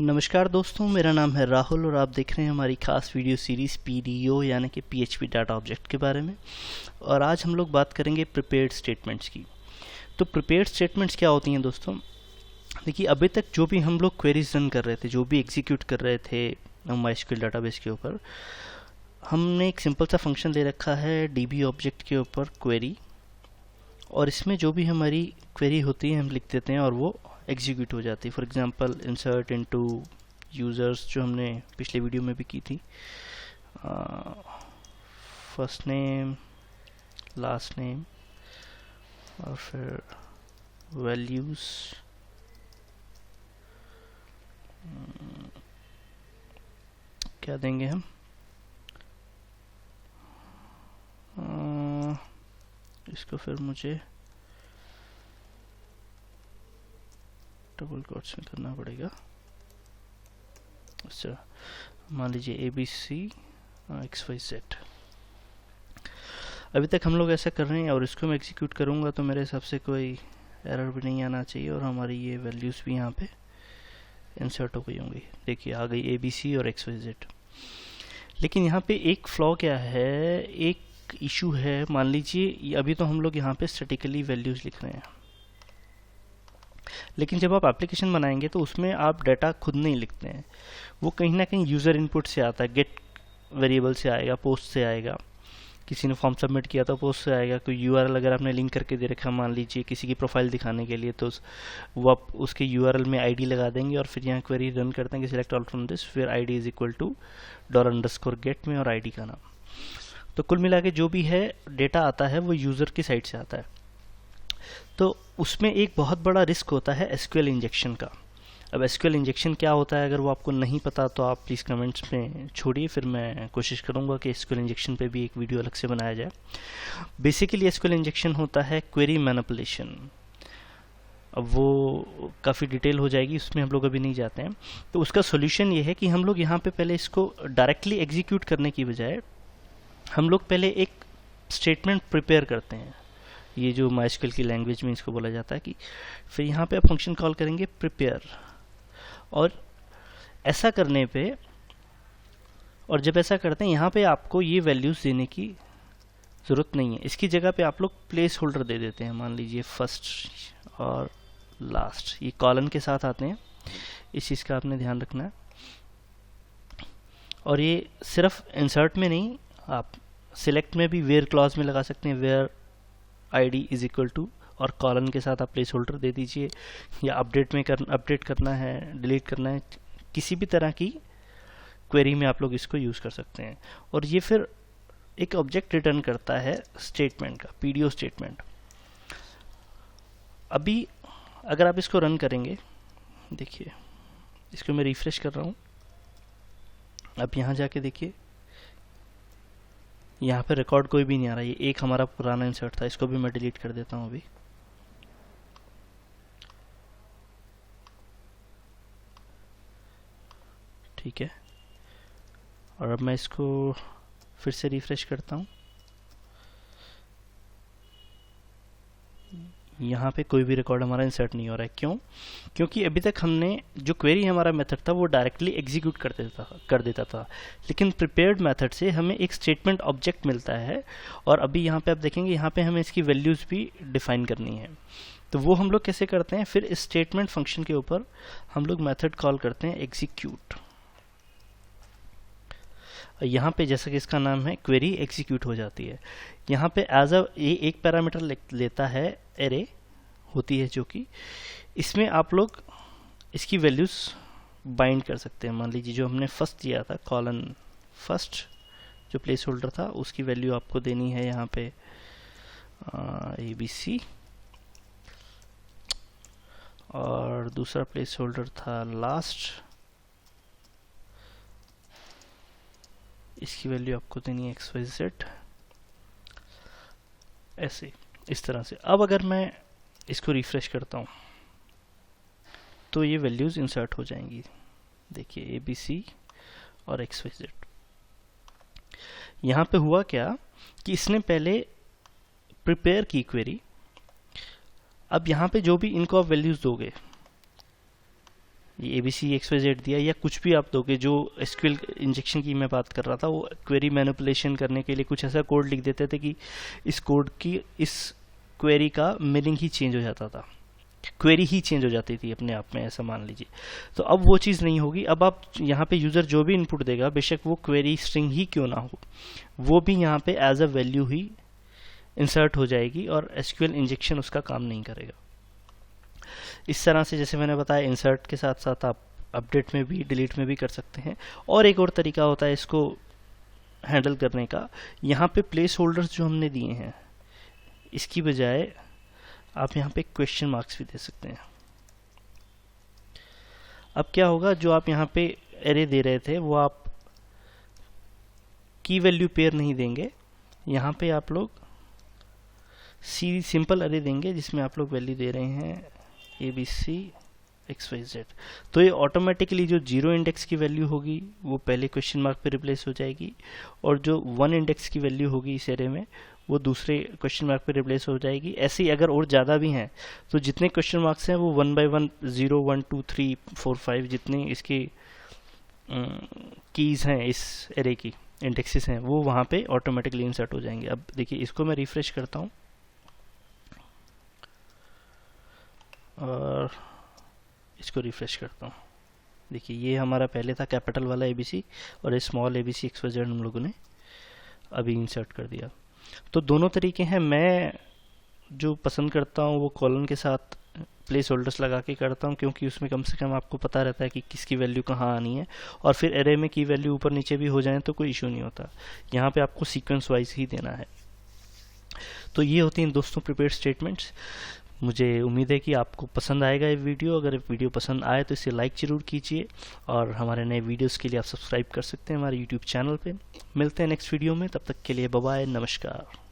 नमस्कार दोस्तों, मेरा नाम है राहुल और आप देख रहे हैं हमारी खास वीडियो सीरीज़ PDO यानी कि PHP डाटा ऑब्जेक्ट के बारे में। और आज हम लोग बात करेंगे प्रिपेयर्ड स्टेटमेंट्स की। तो प्रिपेयर्ड स्टेटमेंट्स क्या होती हैं दोस्तों? देखिए, अभी तक जो भी हम लोग क्वेरीज रन कर रहे थे, जो भी एग्जीक्यूट कर रहे थे MySQL डाटाबेस के ऊपर, हमने एक सिंपल सा फंक्शन दे रखा है DB ऑब्जेक्ट के ऊपर क्वेरी, और इसमें जो भी हमारी क्वेरी होती है हम लिख देते हैं और वो एग्जीक्यूट हो जाती है। For example insert into users, जो हमने पिछले वीडियो में भी की थी। फर्स्ट नेम, लास्ट नेम और फिर वैल्यूज़, क्या देंगे हम, इसको फिर मुझे डबल कोट्स में करना पड़ेगा। अच्छा, मान लीजिए ABC XYZ। अभी तक हम लोग ऐसा कर रहे हैं और इसको मैं एग्जीक्यूट करूँगा तो मेरे हिसाब से कोई एरर भी नहीं आना चाहिए और हमारी ये वैल्यूज़ भी यहाँ पे इंसर्ट हो गई होंगी। देखिए, आ गई ABC और XYZ। लेकिन यहाँ पे एक फ्लॉ क्या है, एक इशू है। मान लीजिए अभी तो हम लोग यहाँ पे स्टैटिकली वैल्यूज़ लिख रहे हैं, लेकिन जब आप एप्लीकेशन बनाएंगे तो उसमें आप डाटा खुद नहीं लिखते हैं, वो कहीं ना कहीं यूज़र इनपुट से आता है। गेट वेरिएबल से आएगा, पोस्ट से आएगा, किसी ने फॉर्म सबमिट किया तो पोस्ट से आएगा। कोई URL अगर आपने लिंक करके दे रखा, मान लीजिए किसी की प्रोफाइल दिखाने के लिए, तो वो आप उसके URL में ID लगा देंगे और फिर यहाँ क्वेरी रन करते हैं कि सिलेक्ट ऑल फ्रॉम दिस, फिर ID is equal to $_get में और ID का नाम। तो कुल मिला के जो भी है डेटा आता है वो यूज़र की साइड से आता है। तो उसमें एक बहुत बड़ा रिस्क होता है SQL इंजेक्शन का। अब SQL इंजेक्शन क्या होता है, अगर वो आपको नहीं पता तो आप प्लीज़ कमेंट्स में छोड़िए, फिर मैं कोशिश करूँगा कि SQL इंजेक्शन पे भी एक वीडियो अलग से बनाया जाए। बेसिकली SQL इंजेक्शन होता है क्वेरी मैनिपुलेशन। अब वो काफ़ी डिटेल हो जाएगी, उसमें हम लोग अभी नहीं जाते हैं। तो उसका सोल्यूशन ये है कि हम लोग यहाँ पे पहले इसको डायरेक्टली एग्जीक्यूट करने की बजाय हम लोग पहले एक स्टेटमेंट प्रिपेयर करते हैं। ये जो MySQL की लैंग्वेज में इसको बोला जाता है कि फिर यहाँ पे आप फंक्शन कॉल करेंगे प्रिपेयर, और ऐसा करने पे, और जब ऐसा करते हैं यहाँ पे आपको ये वैल्यूज़ देने की ज़रूरत नहीं है। इसकी जगह पे आप लोग प्लेस होल्डर दे देते हैं। मान लीजिए फर्स्ट और लास्ट, ये कॉलन के साथ आते हैं, इस चीज़ का आपने ध्यान रखना है। और ये सिर्फ इंसर्ट में नहीं, आप सिलेक्ट में भी वेयर क्लॉज में लगा सकते हैं, where ID is equal to, और कॉलन के साथ आप प्लेस होल्डर दे दीजिए। या अपडेट करना है, डिलीट करना है, किसी भी तरह की क्वेरी में आप लोग इसको यूज़ कर सकते हैं। और ये फिर एक ऑब्जेक्ट रिटर्न करता है स्टेटमेंट का, PDO स्टेटमेंट। अभी अगर आप इसको रन करेंगे, देखिए इसको मैं रिफ्रेश कर रहा हूँ। अब यहाँ जाके देखिए, यहाँ पे रिकॉर्ड कोई भी नहीं आ रहा। ये एक हमारा पुराना इंसर्ट था, इसको भी मैं डिलीट कर देता हूँ अभी। ठीक है, और अब मैं इसको फिर से रिफ्रेश करता हूँ। यहाँ पे कोई भी रिकॉर्ड हमारा इंसर्ट नहीं हो रहा है। क्यों? क्योंकि अभी तक हमने जो क्वेरी हमारा मेथड था वो डायरेक्टली एग्जीक्यूट कर देता था, लेकिन प्रिपेयर्ड मेथड से हमें एक स्टेटमेंट ऑब्जेक्ट मिलता है। और अभी यहाँ पे आप देखेंगे, यहाँ पे हमें इसकी वैल्यूज़ भी डिफाइन करनी है। तो वो हम लोग कैसे करते हैं, फिर इस स्टेटमेंट फंक्शन के ऊपर हम लोग मेथड कॉल करते हैं एग्जीक्यूट। यहाँ पे जैसा कि इसका नाम है, क्वेरी एग्जीक्यूट हो जाती है। यहाँ पे एज अ एक पैरामीटर लेता है, एरे होती है, जो कि इसमें आप लोग इसकी वैल्यूज़ बाइंड कर सकते हैं। मान लीजिए जो हमने फर्स्ट दिया था, कॉलन फर्स्ट जो प्लेस होल्डर था, उसकी वैल्यू आपको देनी है यहाँ पे ABC, और दूसरा प्लेस होल्डर था लास्ट, इसकी वैल्यू आपको देनी है XYZ। ऐसे इस तरह से। अब अगर मैं इसको रिफ्रेश करता हूँ तो ये वैल्यूज़ इंसर्ट हो जाएंगी। देखिए ABC और XYZ। यहाँ पे हुआ क्या कि इसने पहले प्रिपेयर की क्वेरी, अब यहाँ पे जो भी इनको आप वैल्यूज़ दोगे, ये ABC XYZ दिया या कुछ भी आप दोगे, जो SQL इंजेक्शन की मैं बात कर रहा था, वो क्वेरी मैनिपुलेशन करने के लिए कुछ ऐसा कोड लिख देते थे कि इस कोड की, इस क्वेरी का मीनिंग ही चेंज हो जाता था, क्वेरी ही चेंज हो जाती थी अपने आप में, ऐसा मान लीजिए। तो अब वो चीज़ नहीं होगी। अब आप यहाँ पे यूज़र जो भी इनपुट देगा, बेशक वो क्वेरी स्ट्रिंग ही क्यों ना हो, वो भी यहाँ पे एज अ वैल्यू ही इंसर्ट हो जाएगी और SQL इंजेक्शन उसका काम नहीं करेगा। इस तरह से जैसे मैंने बताया, इंसर्ट के साथ साथ आप अपडेट में भी, डिलीट में भी कर सकते हैं। और एक और तरीका होता है इसको हैंडल करने का, यहाँ पे प्लेस होल्डर्स जो हमने दिए हैं, इसकी बजाय आप यहाँ पे क्वेश्चन मार्क्स भी दे सकते हैं। अब क्या होगा, जो आप यहाँ पे एरे दे रहे थे वो आप की वैल्यू पेयर नहीं देंगे, यहाँ पे आप लोग सिंपल एरे देंगे जिसमें आप लोग वैल्यू दे रहे हैं ABC XYZ। तो ये ऑटोमेटिकली जो 0 इंडेक्स की वैल्यू होगी वो पहले क्वेश्चन मार्क पे रिप्लेस हो जाएगी, और जो 1 इंडेक्स की वैल्यू होगी इस एरे में वो दूसरे क्वेश्चन मार्क पे रिप्लेस हो जाएगी। ऐसे ही अगर और ज़्यादा भी हैं तो जितने क्वेश्चन मार्क्स हैं वो 1 by 1, 0, 1, 2, 3, 4, 5 जितने इसकी कीज़ हैं, इस एरे की इंडेक्सेस हैं, वो वहाँ पे ऑटोमेटिकली इंसर्ट हो जाएंगे। अब देखिए, इसको मैं रिफ्रेश करता हूँ और इसको रिफ्रेश करता हूँ। देखिए, ये हमारा पहले था कैपिटल वाला ABC, और ये स्मॉल ABC XYZ हम लोगों ने अभी इंसर्ट कर दिया। तो दोनों तरीके हैं। मैं जो पसंद करता हूँ वो कॉलन के साथ प्लेस होल्डर्स लगा के करता हूँ, क्योंकि उसमें कम से कम आपको पता रहता है कि किसकी वैल्यू कहाँ आनी है, और फिर एरे में की वैल्यू ऊपर नीचे भी हो जाए तो कोई इशू नहीं होता। यहाँ पे आपको सीक्वेंस वाइज ही देना है। तो ये होती हैं दोस्तों प्रिपेयर्ड स्टेटमेंट्स। मुझे उम्मीद है कि आपको पसंद आएगा ये वीडियो। अगर वीडियो पसंद आए तो इसे लाइक ज़रूर कीजिए, और हमारे नए वीडियोस के लिए आप सब्सक्राइब कर सकते हैं हमारे YouTube चैनल पे। मिलते हैं नेक्स्ट वीडियो में, तब तक के लिए बाय बाय, नमस्कार।